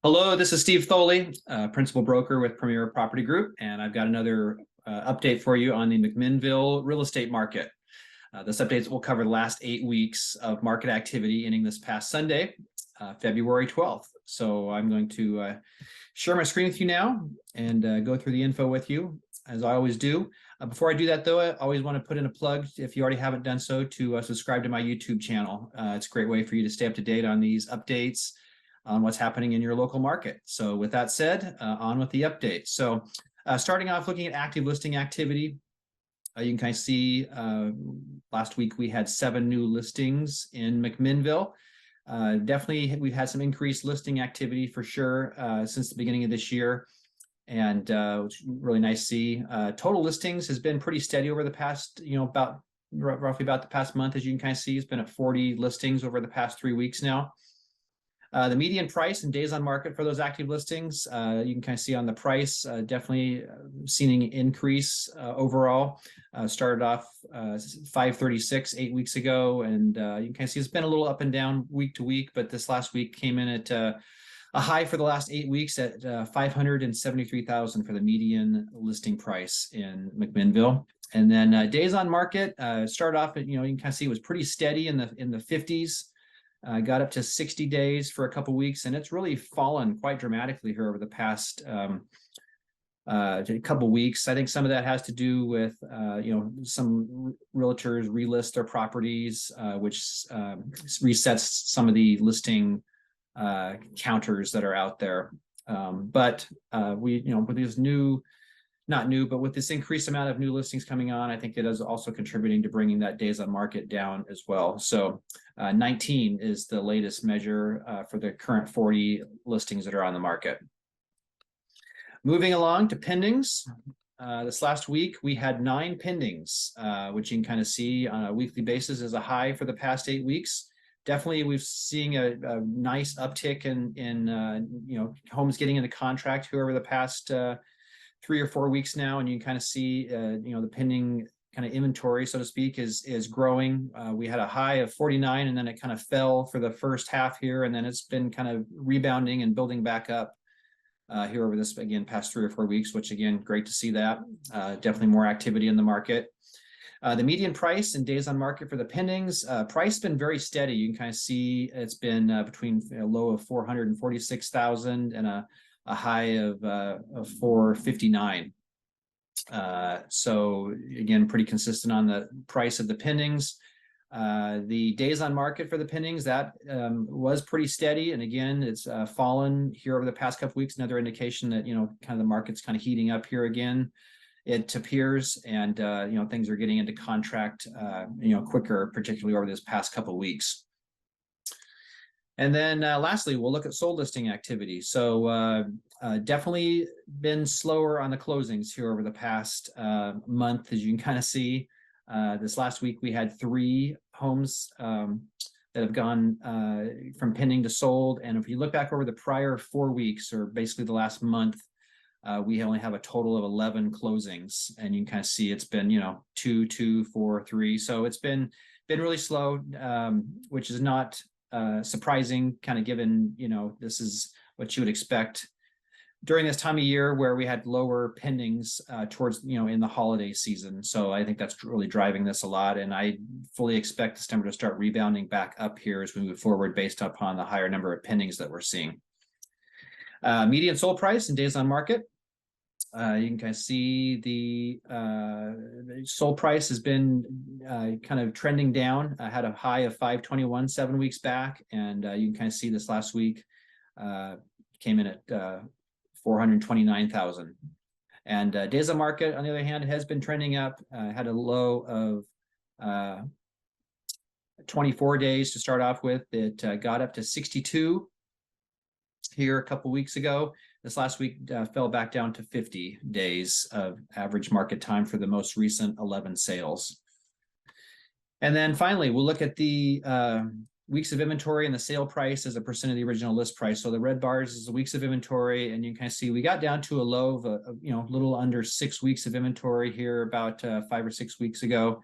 Hello, this is Steve Thoele, principal broker with Premier Property Group, and I've got another update for you on the McMinnville real estate market. This update will cover the last 8 weeks of market activity ending this past Sunday, February 12th. So I'm going to share my screen with you now and go through the info with you, as I always do. Before I do that, though, I always want to put in a plug, if you already haven't done so, to subscribe to my YouTube channel. It's a great way for you to stay up to date on these updates, on what's happening in your local market. So with that said, on with the update. So starting off looking at active listing activity, you can kind of see last week we had 7 new listings in McMinnville. Definitely we've had some increased listing activity for sure since the beginning of this year. And it's really nice to see. Total listings has been pretty steady over the past, roughly about the past month. As you can kind of see, it's been at 40 listings over the past 3 weeks now. The median price and days on market for those active listings, you can kind of see on the price, definitely seeing an increase overall. Started off 536 8 weeks ago, and you can kind of see it's been a little up and down week to week, but this last week came in at a high for the last 8 weeks at $573,000 for the median listing price in McMinnville. And then days on market started off at, you can kind of see it was pretty steady in the 50s. Got up to 60 days for a couple of weeks, and it's really fallen quite dramatically here over the past couple of weeks. I think some of that has to do with some realtors relist their properties, which resets some of the listing counters that are out there. But with these with this increased amount of new listings coming on, I think it is also contributing to bringing that days on market down as well. So 19 is the latest measure for the current 40 listings that are on the market. Moving along to pendings. This last week, we had 9 pendings, which you can kind of see on a weekly basis is a high for the past 8 weeks. Definitely, we've seen a nice uptick in homes getting into contract here over the past 3 or 4 weeks now, and you can kind of see the pending kind of inventory, so to speak, is growing. We had a high of 49, and then it kind of fell for the first half here, and then it's been kind of rebounding and building back up here over this, again, past 3 or 4 weeks, which again, great to see that. Definitely more activity in the market. The median price and days on market for the pendings, price has been very steady. You can kind of see it's been between a low of 446,000 and a high of 459. So again, pretty consistent on the price of the pendings. The days on market for the pendings, that was pretty steady, and again, it's fallen here over the past couple weeks. Another indication that kind of the market's kind of heating up here again, it appears, and things are getting into contract quicker, particularly over this past couple of weeks. And then lastly, we'll look at sold listing activity. So definitely been slower on the closings here over the past month, as you can kind of see. This last week, we had 3 homes that have gone from pending to sold. And if you look back over the prior 4 weeks, or basically the last month, we only have a total of 11 closings. And you can kind of see it's been, 2, 2, 4, 3. So it's been really slow, which is not surprising, kind of given this is what you would expect during this time of year where we had lower pendings towards in the holiday season. So I think that's really driving this a lot, and I fully expect this number to start rebounding back up here as we move forward based upon the higher number of pendings that we're seeing. Median sold price and days on market. You can kind of see the sold price has been kind of trending down. I had a high of 521 7 weeks back, and you can kind of see this last week came in at 429,000. And days on market, on the other hand, has been trending up. Had a low of 24 days to start off with. It got up to 62 here a couple weeks ago. This last week fell back down to 50 days of average market time for the most recent 11 sales. And then finally, we'll look at the weeks of inventory and the sale price as a percent of the original list price. So the red bars is the weeks of inventory, and you can kind of see we got down to a low of a little under 6 weeks of inventory here about 5 or 6 weeks ago.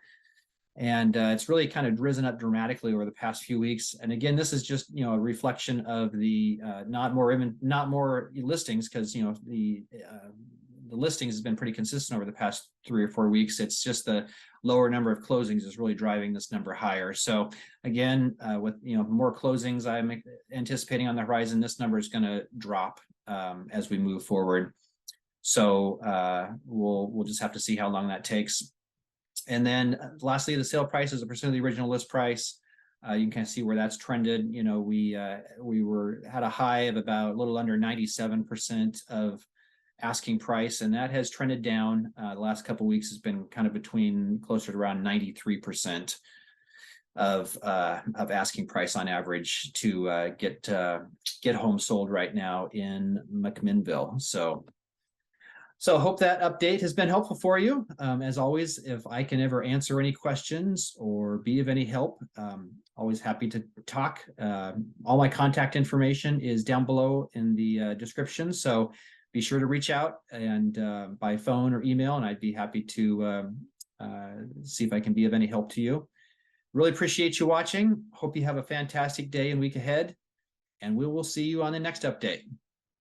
And it's really kind of risen up dramatically over the past few weeks. And again, this is just a reflection of the not more listings, because the listings has been pretty consistent over the past 3 or 4 weeks. It's just the lower number of closings is really driving this number higher. So again, with more closings I'm anticipating on the horizon, this number is going to drop as we move forward. So we'll just have to see how long that takes. And then lastly, the sale price as a percent of the original list price. You can kind of see where that's trended. We had a high of about a little under 97% of asking price, and that has trended down. The last couple of weeks has been kind of between closer to around 93% of asking price on average to get homes sold right now in McMinnville. So I hope that update has been helpful for you. As always, if I can ever answer any questions or be of any help, always happy to talk. All my contact information is down below in the description. So be sure to reach out and by phone or email, and I'd be happy to see if I can be of any help to you. Really appreciate you watching. Hope you have a fantastic day and week ahead, and we will see you on the next update.